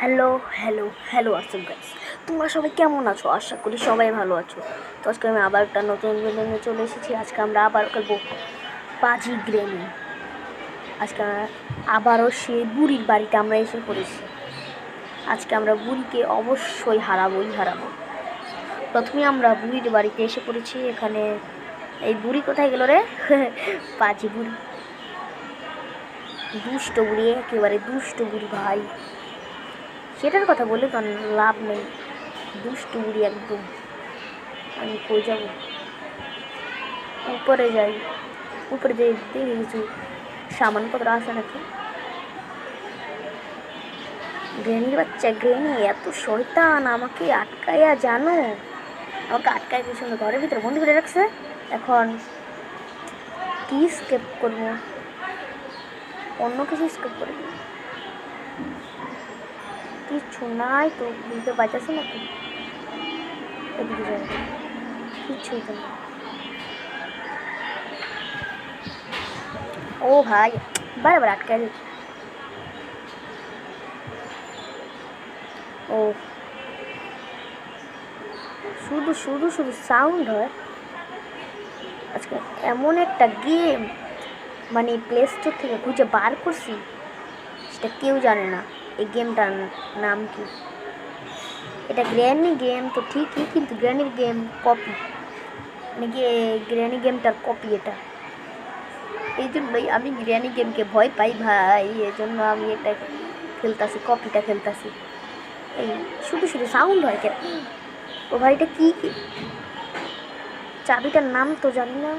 Hello hello hello WhatsApp guys, তোমরা সবাই কেমন আছো? আশা করি সবাই ভালো আছো। তো আজকে আমি আবার একটা নতুন ভিডিও নিয়ে চলে এসেছি। আজকে আমরা আবার খেলবো পাজি গ্রেনি। আজকে আবারও সেই বুড়ির বাড়িতে আমরা এসে পড়েছি। আজকে আমরা বুড়িকে অবশ্যই হারাবো। প্রথমে আমরা বুড়ির বাড়িতে এসে পড়েছি। এখানে এই বুড়ি কোথায় গেল রে? পাজি বুড়ি, দুষ্ট বুড়ি, একেবারে দুষ্ট বুড়ি ভাই। সেটার কথা বলে তো লাভ নেই, দুষ্টু বুড়ি একদম। আমি কই যাব? উপরে যাই, উপরে যাই দেখি কিছু সামানপত্র আছে নাকি। গ্রেনির বাচ্চা, গ্রেনি এত শয়তান, আমাকে আটকাইয়া জানো, আমাকে আটকায় পিছনে ঘরের ভিতরে বন্দি করে রাখছে। এখন কি স্কেপ করবো? অন্য কিছু স্কেপ করে দিই, কিচ্ছু নাই তো, বুঝতে পারতেছি নাকি। এদিকে যাবে কিচ্ছুই তো না। ও ভাই, বারবার আটকায় দিচ্ছে। ও শুধু শুধু শুধু সাউন্ড হয়। আজকে এমন একটা গেম মানে প্লে স্টোর থেকে খুঁজে বার করছি, সেটা কেউ জানে না এই গেমটার নাম কি। এটা গ্র্যানি গেম তো ঠিকই, কিন্তু গ্র্যানির গেম কপি, মানে গ্র্যানি গেমটার কপি এটা। এই জন্যই আমি গ্র্যানি গেমকে ভয় পাই ভাই, এই জন্য আমি এটা খেলতাছি, কপিটা খেলতাছি। এই শুধু শুধু সাউন্ড হয় কেন? ও ভাই, এটা কি চাবিটার নাম তো জানি না।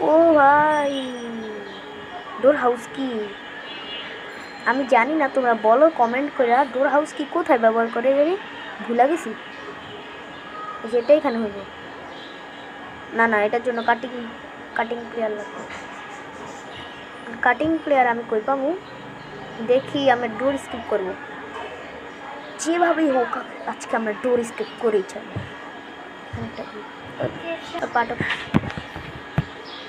ও ভাই, ডোর হাউস কি আমি জানি না, তোমরা বলো কমেন্ট করে। ডোর হাউস কি কোথায় ব্যবহার করে জানি, ভুলে গেছি। যেটা এখানে হইব না, না এটার জন্য কাটিং প্লেয়ার লাগবে। কাটিং প্লেয়ার আমি কই পাবো? দেখি, আমি ডোর স্কিপ করবো যেভাবেই হোক। আজকে আমরা ডোর স্কিপ করেই ছাড়বো।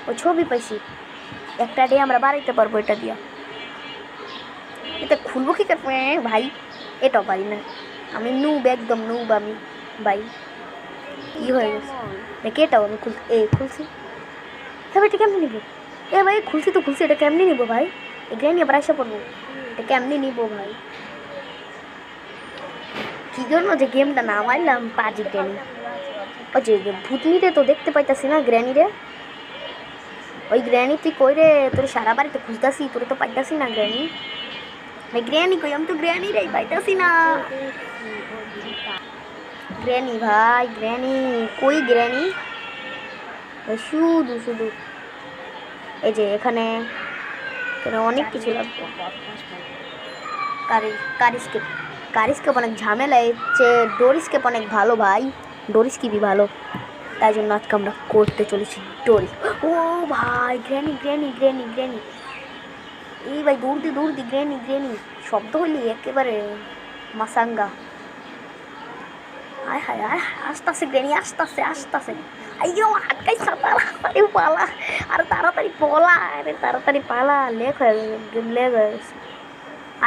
ও ছবি পাইছি একটা ডে, আমরা বাড়াইতে পারবো এটা দিয়া। এটা খুলবো কি করে ভাই? এটাও পারি না আমি, নুব, একদম নুব আমি ভাই। কি হয়ে গেছে দেখি, এটাও আমি খুলছি। হ্যাঁ ভাই, এটা কেমনি নিবো? এ ভাই খুলছি তো খুলছি, এটা কেমনি নিবো ভাই? এখানে নিয়ে আবার আসা পড়বো, এটা কেমনি নিবো ভাই? কি জন্য যে গেমটা নামাইলাম পাজি গ্র্যানি। ওই যে ভূতনিরে তো দেখতে পাইতাছি না গ্র্যানি রে। ওই গ্র্যানি তুই কই রে? তোর সারা বাড়িতে খুঁজতাছি, তোর তো পাইতাছি না গ্র্যানি। ভাই গ্র্যানি কই? আমি তো গ্র্যানি রে পাইতাছি না। গ্র্যানি ভাই, গ্র্যানি কই? গ্র্যানি শুধু শুধু এই যে এখানে অনেক কিছু লাগবে। কারিস্কেপ অনেক ঝামেলা, এর চেয়ে ডোর স্কেপ অনেক ভালো ভাই। ডোর স্কিপই ভালো, তাই জন্য আজকে আমরা করতে চলেছি ডোরি। ও ভাই, গ্র্যানি গ্র্যানি গ্র্যানি গ্র্যানি, এই ভাই দৌড় দি গ্র্যানি গ্র্যানি, শব্দ হইলি একেবারে মাসাঙ্গা। আয় হায় আয়, আসতেছে গ্র্যানি, আসতেছে। আইয়ো আটকাইছ, তাড়াতাড়ি পালা, আরে তাড়াতাড়ি পালা, লেখ হয়ে গেছে।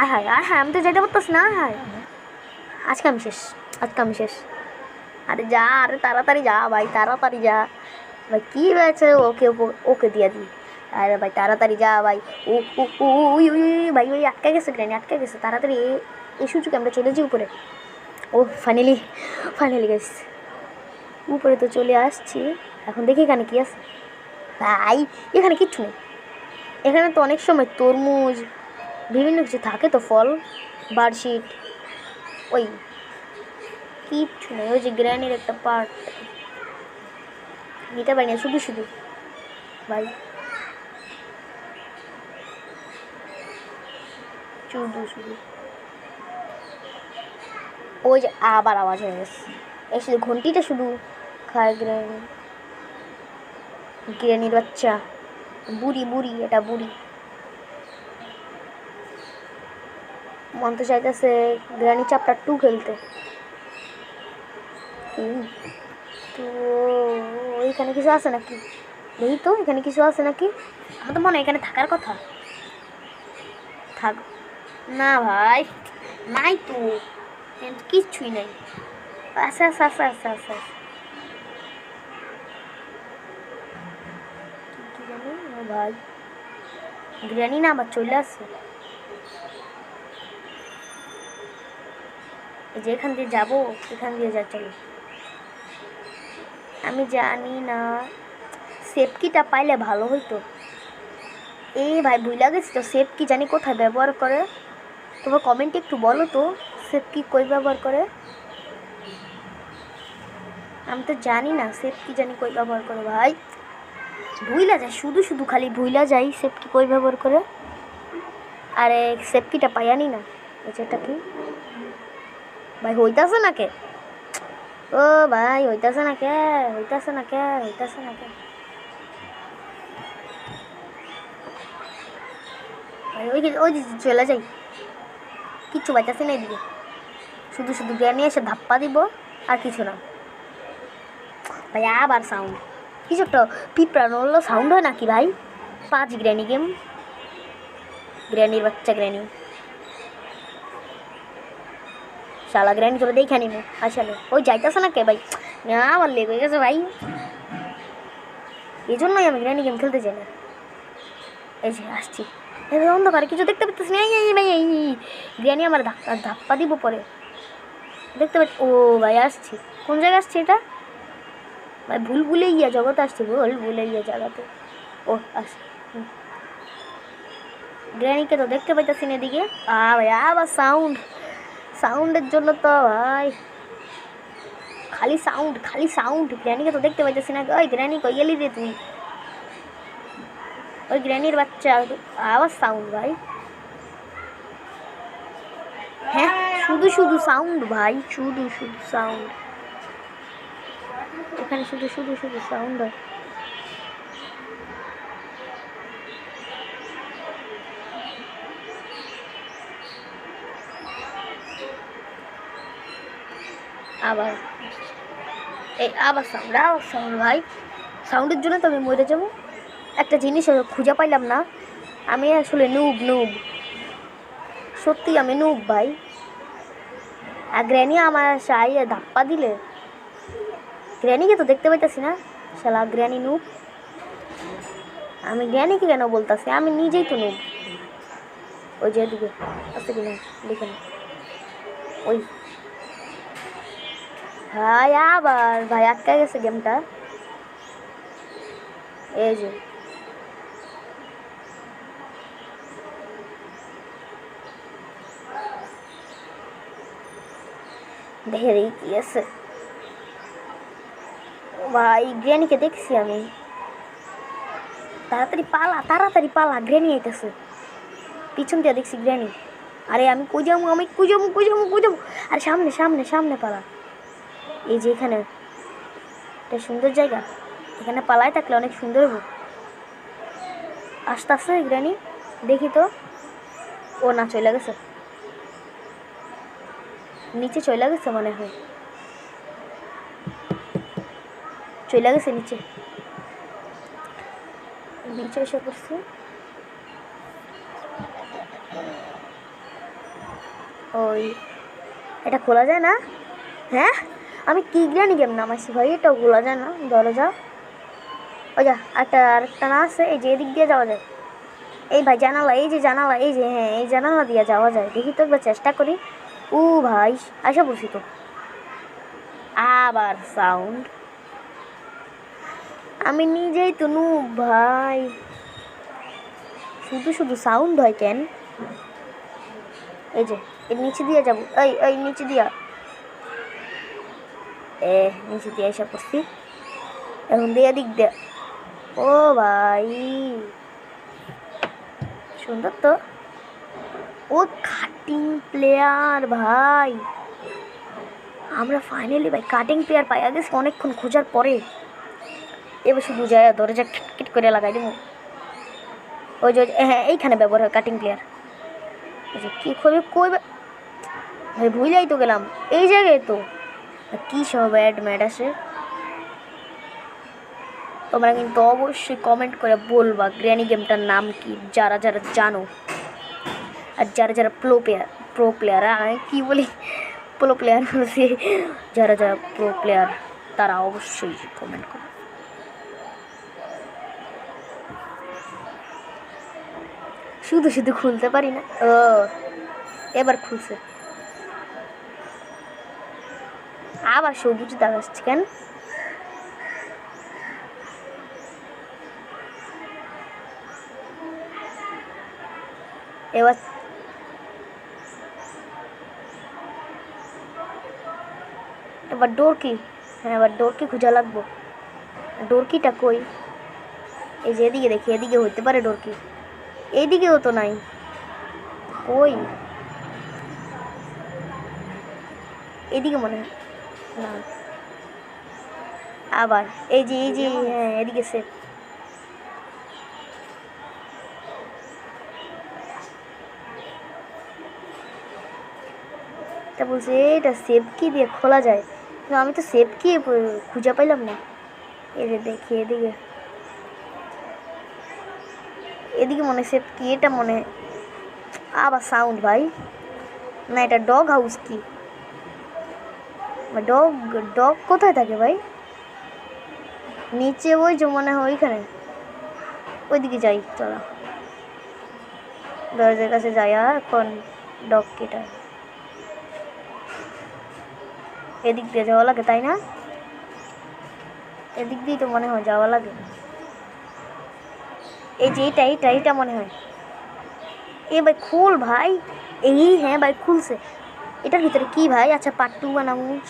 আয় হায় আমি তো যেতে পারতাস না। হায়, আজকে আমি শেষ। আরে যা, আরে তাড়াতাড়ি যা ভাই, তাড়াতাড়ি যা ভাই। কি হয়েছে? ওকে দিয়া দি। আরে ভাই তাড়াতাড়ি যা ভাই। ও ভাই, ওই আটকে গেছে গ্র্যানি, আটকে গেছে। তাড়াতাড়ি এই সুযোগে আমরা চলে যাই উপরে। ও ফাইনালি গেছে উপরে, তো চলে আসছি। এখন দেখি এখানে কি আছে ভাই। এখানে কিচ্ছু নেই। এখানে তো অনেক সময় তরমুজ বিভিন্ন কিছু থাকে তো, ফল, বার্ডশিট, ওই কিচ্ছু নেই। ওই যে গ্র্যানির একটা পার্ট নিতে পারি না, শুধু ভাই, শুধু ওই যে আবার আওয়াজ হয়ে গেছে। এই শুধু ঘন্টিটা শুধু খায় গ্র্যানির বাচ্চা। বুড়ি, এটা বুড়ি। মন তো চাইতেছে গ্র্যানি চ্যাপ্টার 2 খেলতে। তো ওইখানে কিছু আছে নাকি? দেখি তো, এখানে কিছু আছে নাকি? আমার তো মনে হয় এখানে থাকার কথা। থাক না ভাই, নাই তো, কিচ্ছুই নাই। আচ্ছা আচ্ছা আচ্ছা আচ্ছা আচ্ছা কি জানি ভাই, বিরিয়ানি না আবার চলে আসছে। যে এখান দিয়ে যাবো, এখান দিয়ে যা চলো। আমি জানি না, সেফকিটা পাইলে ভালো হইতো। এই ভাই ভুলে গেছি তো, সেফ কি জানি কোথায় ব্যবহার করে, তোমার কমেন্টে একটু বলো তো সেফ কি কই ব্যবহার করে। আমি তো জানি না সেফ কি জানি কই ব্যবহার করে ভাই, ভুইলা যায় শুধু শুধু, খালি ভুইলা যাই সেফ কি কই ব্যবহার করে। আরে সেফকিটা পাইয়ানি না, যেটা কি ভাই হইতাছে না কে, ও ভাই হইতাছে না কে, হইতাছে না কে, হইতাছে না কে ভাই, ওই ওই চলে যাই, কিচ্ছু পাইতাছে না এদিকে, শুধু শুধু গ্রানি এসে ধাপ্পা দিব আর কিছু না। ভাই আবার সাউন্ড, কিছু একটা পিঁপড়া নড়লো সাউন্ড হয় নাকি ভাই? 5 গ্র্যানি গেম, গ্র্যানির বাচ্চা গ্র্যানি, শালা গ্র্যানি তোরা দেখে নিবো আসলে। ওই যাইতেছে না কে ভাই, না আমার লেগ হয়ে গেছে ভাই, এই জন্যই আমি গ্র্যানি গেম খেলতে চাই না। এই যে আসছি, অন্ধকারে কিছু দেখতে পাচ্ছিস না, ভাই এই গ্র্যানি আমার ধাপ্পা দিব পরে, দেখতে পাচ্ছি। ও ভাই আসছি, কোন জায়গায় আসছি এটা ভাই? ভুল ভুলে গিয়া জগতে আসছি, ভুল ভুলে গিয়া জায়গাতে। ও আসছি, গ্র্যানিকে তো দেখতে পাইতেছি না এদিকে। ভাই আবার সাউন্ড, সাউন্ডের জন্য তো ভাই খালি সাউন্ড, খালি সাউন্ড। গ্র্যানিকে তো দেখতে পাইতেছি না। ওই গ্র্যানি কই গেলি রে তুই? ওই গ্র্যানির বাচ্চা, আবার সাউন্ড ভাই। হ্যাঁ শুধু শুধু সাউন্ড ভাই, শুধু শুধু সাউন্ড, এখানে শুধু শুধু শুধু সাউন্ড হয়। আবার এই আবার সাউন্ড, আবার সাউন্ড ভাই, সাউন্ডের জন্য তো আমি মরে যাবো। একটা জিনিস খুঁজে পাইলাম না, আমি আসলে নুব, নুব সত্যি আমি নুব ভাই। আর গ্র্যানি আমার সাইয়ে ধাপ্পা দিলে, গ্র্যানিকে তো দেখতে পাইতেছি না, শালা গ্র্যানি নুব। আমি গ্র্যানিকে কেন বলতেছি, আমি নিজেই তো নুব। ওই যে দিকে আছে কিনা দেখে না, ওই ভাই আবার ভাই আটকা গেছে গেমটা। এই যে দেখে দেখি কি আছে ভাই, গ্র্যানিকে দেখছি আমি। তাড়াতাড়ি পালা, তাড়াতাড়ি পালা, গ্র্যানি আইতেছে পিছন দিয়ে দেখছি গ্র্যানি। আরে আমি কই যাবো, আমি কই যাবো, কই যাবো, কই যাবো? আরে সামনে সামনে সামনে পালা। এই যে এখানে একটা সুন্দর জায়গা, এখানে পালায় থাকলে অনেক সুন্দর হবো। আস্তে আস্তে গ্র্যানি দেখি তো, ও না চলে গেছে নিচে, চলে গেছে মনে হয়, চলে গেছে নিচে, নিচে এসে পড়ছে। ওই এটা খোলা যায় না? হ্যাঁ আমি কি গ্র্যানি গেম নামাইছি ভাই, এটাও খোলা যায় না দরজা? ওই যা আরেকটা না আছে, এই যে এদিক দিয়ে যাওয়া যায়। এই ভাই জানালা, এই যে জানালা, এই যে হ্যাঁ এই জানালা দিয়ে যাওয়া যায়, দেখি তো একবার চেষ্টা করি। ও ভাই আশা বলছি তো, আবার সাউন্ড, আমি নিজেই তো নুব ভাই, শুধু শুধু সাউন্ড হয় কেন? এই যে এর নিচে দিয়ে যাবো, এই এই নিচে দিয়া, নিচে দিয়ে এসে পড়ছি, এখন দিয়ে দিক দিয়ে। ও ভাই সুন্দর তো, ও কাটিং প্লেয়ার ভাই, আমরা ফাইনালি ভাই কাটিং প্লেয়ার পাইয়া গেছি অনেকক্ষণ খোঁজার পরে। এবার শুধু যায় দরজা খিটখিট করে লাগাই দেবো। ওই যে হ্যাঁ এইখানে ব্যবহার হয় কাটিং প্লেয়ার। এই যে কী করবে কই ভাই, ভুলেই তো গেলাম এই জায়গায় তো, কী সব অ্যাড ম্যাড আসে। তোমরা কিন্তু অবশ্যই কমেন্ট করে বলবা গ্র্যানি গেমটার নাম কি, যারা যারা জানো আর যারা যারা প্রো প্লেয়ার। প্রো প্লেয়ার, আমি কী বলি প্রো প্লেয়ার বলছি। যারা যারা প্রো প্লেয়ার তারা অবশ্যই কমেন্ট করে। শুধু শুধু খুলতে পারি না। ও এবার খুলছে, আবার সবুজ দাগ আসছে কেন? এবার এবার ডোর কি? হ্যাঁ এবার ডোর কি খুঁজা লাগবো। ডোর কিটা কই? এই যে এদিকে দেখি, এদিকে হইতে পারে ডোর কি, এইদিকেও তো নাই। কই? এদিকে মনে হয় না, আবার এই যে হ্যাঁ এদিকে সেফ। তা বলছে এটা সেফ কি দিয়ে খোলা যায়, কিন্তু আমি তো সেফ কি খুঁজে পাইলাম না। এই যে দেখি এদিকে, এদিকে মনে হয় সেফ কি, এটা মনে হয় আবার সাউন্ড ভাই। না এটা ডগ হাউস কি? ডগ ডগ কোথায় থাকে ভাই? নিচে ওই যে মনে হয় ওইখানে, ওইদিকে যাই চলো, দরজার কাছে যাই। আর এখন ডগ কিটা এদিক দিয়ে যাওয়া লাগে তাই না? এদিক দিয়ে তো মনে হয় যাওয়া লাগে। এই যে এইটা মনে হয়। এ ভাই খুল ভাই, এই হ্যাঁ ভাই খুলছে। এটার ভিতরে কি ভাই? আচ্ছা পার্ট 2 বানাবো।